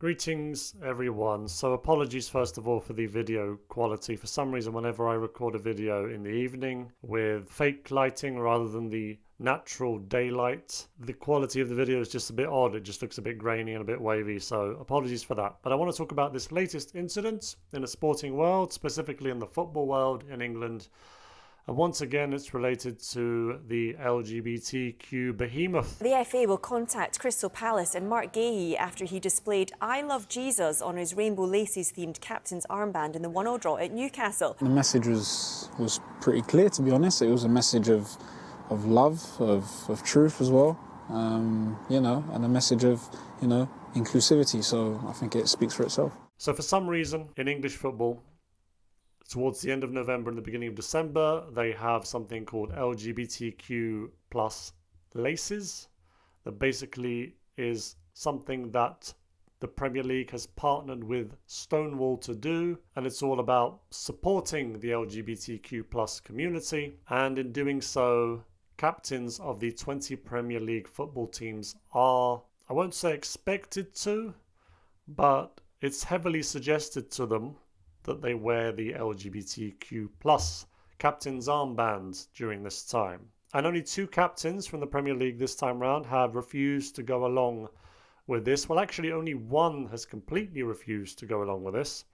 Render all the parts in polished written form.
Greetings everyone. So apologies first of all for the video quality. For some reason whenever I record a video in the evening with fake lighting rather than the natural daylight, the quality of the video is just a bit odd. It just looks a bit grainy and a bit wavy, so apologies for that. But I want to talk about this latest incident in the sporting world, specifically in the football world in England. And once again, it's related to the LGBTQ behemoth. The FA will contact Crystal Palace and Marc Guehi after he displayed "I Love Jesus" on his rainbow laces themed captain's armband in the 1-1 draw at Newcastle. The message was pretty clear, to be honest. It was a message of love, of truth as well, and a message of, inclusivity. So I think it speaks for itself. So for some reason in English football, towards the end of November and the beginning of December, they have something called LGBTQ plus laces. That basically is something that the Premier League has partnered with Stonewall to do, and it's all about supporting the LGBTQ plus community. And in doing so, captains of the 20 Premier League football teams are, I won't say expected to, but it's heavily suggested to them that they wear the LGBTQ plus captain's armband during this time. And only 2 captains from the Premier League this time round have refused to go along with this. Well, actually only one has completely refused to go along with this,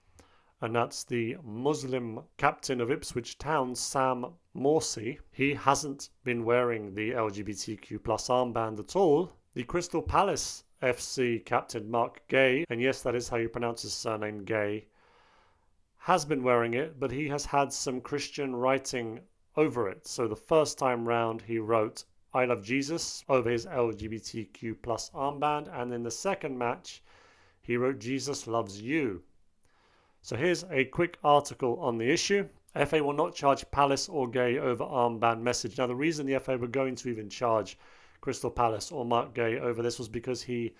and that's the Muslim captain of Ipswich Town, Sam Morsy. He hasn't been wearing the LGBTQ plus armband at all. The Crystal Palace FC captain, Marc Guehi, and yes, that is how you pronounce his surname, Guehi, has been wearing it, but he has had some Christian writing over it. So the first time round he wrote "I Love Jesus" over his LGBTQ plus armband, and in the second match he wrote "Jesus loves you." So here's a quick article on the issue. FA will not charge Palace or Guehi over armband message. Now the reason the FA were going to even charge Crystal Palace or Marc Guehi over this was because he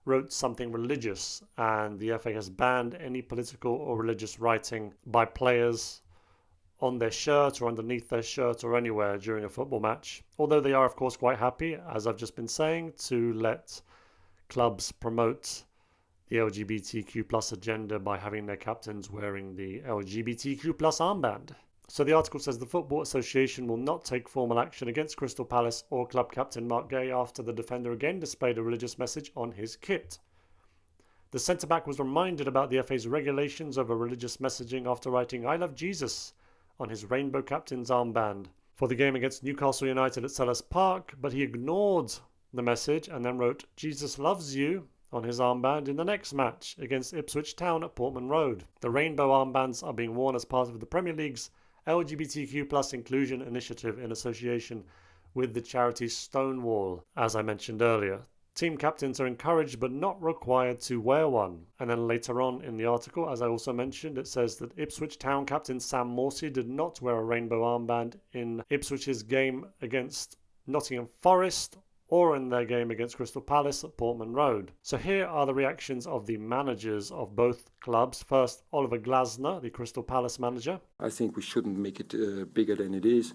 wrote something religious, and the FA has banned any political or religious writing by players on their shirt or underneath their shirt or anywhere during a football match. Although they are of course quite happy, as I've just been saying, to let clubs promote the LGBTQ plus agenda by having their captains wearing the LGBTQ plus armband. So the article says the Football Association will not take formal action against Crystal Palace or club captain Marc Guehi after the defender again displayed a religious message on his kit. The centre-back was reminded about the FA's regulations over religious messaging after writing "I Love Jesus" on his rainbow captain's armband for the game against Newcastle United at Selhurst Park, but he ignored the message and then wrote "Jesus loves you" on his armband in the next match against Ipswich Town at Portman Road. The rainbow armbands are being worn as part of the Premier League's LGBTQ plus inclusion initiative in association with the charity Stonewall, as I mentioned earlier. Team captains are encouraged but not required to wear one. And then later on in the article, as I also mentioned, it says that Ipswich Town captain Sam Morsy did not wear a rainbow armband in Ipswich's game against Nottingham Forest or in their game against Crystal Palace at Portman Road. So here are the reactions of the managers of both clubs. First, Oliver Glasner, the Crystal Palace manager. I think we shouldn't make it bigger than it is.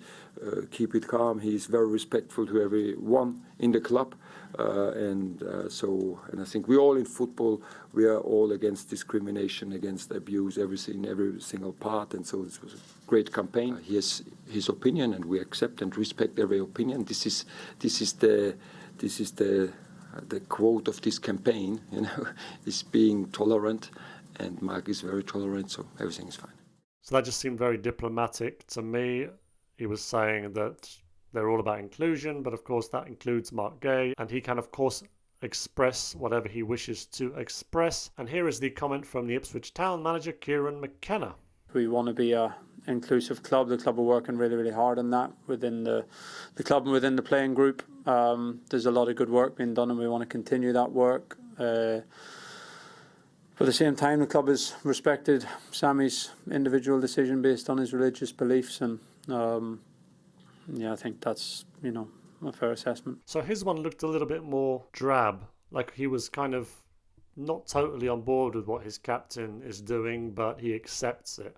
Keep it calm. He's very respectful to everyone in the club. And I think we all in football, we are all against discrimination, against abuse, every single part. And so this was a great campaign. He has his opinion, and we accept and respect every opinion. This is the quote of this campaign, is being tolerant, and Marc is very tolerant, so everything is fine. So that just seemed very diplomatic to me. He was saying that they're all about inclusion, but of course that includes Marc Guehi, and he can of course express whatever he wishes to express. And here is the comment from the Ipswich Town manager, Kieran McKenna. We want to be an inclusive club. The club are working really, really hard on that within the club and within the playing group. There's a lot of good work being done, and we want to continue that work. But at the same time, the club has respected Sammy's individual decision based on his religious beliefs, and I think that's a fair assessment. So his one looked a little bit more drab, like he was kind of not totally on board with what his captain is doing, but he accepts it.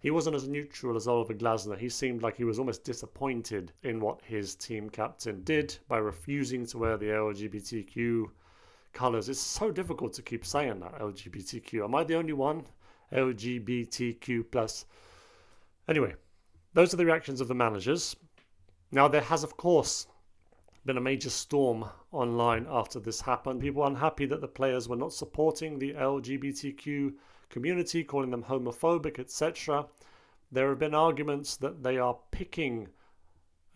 He wasn't as neutral as Oliver Glasner. He seemed like he was almost disappointed in what his team captain did by refusing to wear the LGBTQ colours. It's so difficult to keep saying that, LGBTQ. Am I the only one? LGBTQ+. Anyway, those are the reactions of the managers. Now, there has, of course, been a major storm online after this happened. People unhappy that the players were not supporting the LGBTQ community, calling them homophobic, etc. There have been arguments that they are picking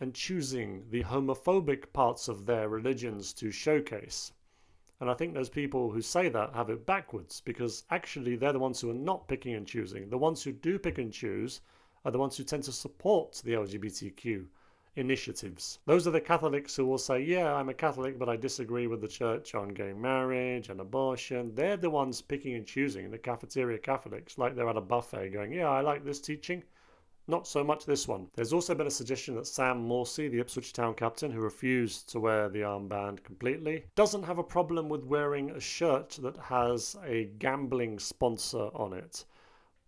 and choosing the homophobic parts of their religions to showcase. And I think those people who say that have it backwards, because actually they're the ones who are not picking and choosing. The ones who do pick and choose are the ones who tend to support the LGBTQ initiatives. Those are the Catholics who will say, yeah, I'm a Catholic, but I disagree with the church on gay marriage and abortion. They're the ones picking and choosing, the cafeteria Catholics, like they're at a buffet going, yeah, I like this teaching, not so much this one. There's also been a suggestion that Sam Morsy, the Ipswich Town captain, who refused to wear the armband completely, doesn't have a problem with wearing a shirt that has a gambling sponsor on it.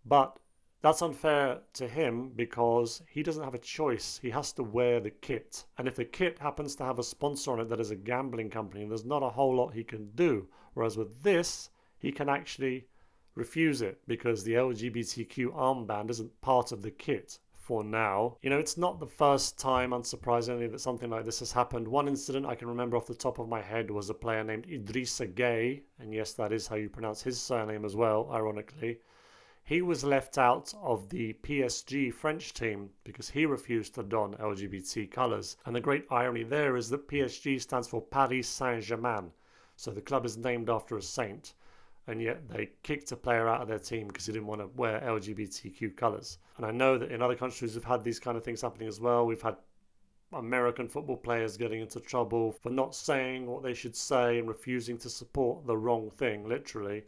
But that's unfair to him because he doesn't have a choice. He has to wear the kit. And if the kit happens to have a sponsor on it that is a gambling company, there's not a whole lot he can do. Whereas with this, he can actually refuse it because the LGBTQ armband isn't part of the kit for now. You know, it's not the first time, unsurprisingly, that something like this has happened. One incident I can remember off the top of my head was a player named Guehi, and yes, that is how you pronounce his surname as well, ironically. He was left out of the PSG French team because he refused to don LGBT colours. And the great irony there is that PSG stands for Paris Saint-Germain. So the club is named after a saint. And yet they kicked a player out of their team because he didn't want to wear LGBTQ colours. And I know that in other countries we've had these kind of things happening as well. We've had American football players getting into trouble for not saying what they should say and refusing to support the wrong thing, literally.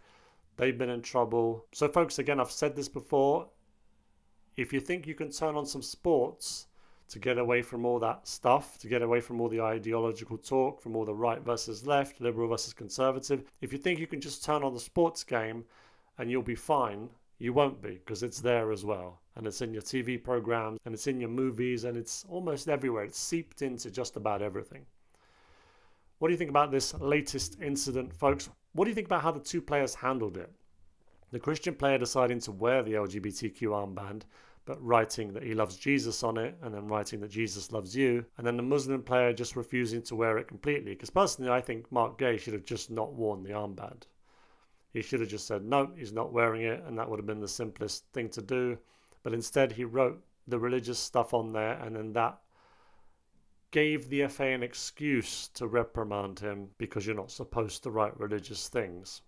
They've been in trouble. So folks, again, I've said this before. If you think you can turn on some sports to get away from all that stuff, to get away from all the ideological talk, from all the right versus left, liberal versus conservative, if you think you can just turn on the sports game and you'll be fine, you won't be, because it's there as well. And it's in your TV programs, and it's in your movies, and it's almost everywhere. It's seeped into just about everything. What do you think about this latest incident, folks? What do you think about how the two players handled it? The Christian player deciding to wear the LGBTQ armband, but writing that he loves Jesus on it, and then writing that Jesus loves you, and then the Muslim player just refusing to wear it completely. Because personally, I think Marc Guehi should have just not worn the armband. He should have just said, no, he's not wearing it, and that would have been the simplest thing to do. But instead, he wrote the religious stuff on there, and then that gave the FA an excuse to reprimand him because you're not supposed to write religious things.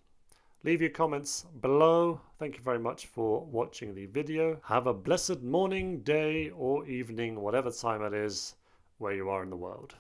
Leave your comments below. Thank you very much for watching the video. Have a blessed morning, day, or evening, whatever time it is where you are in the world.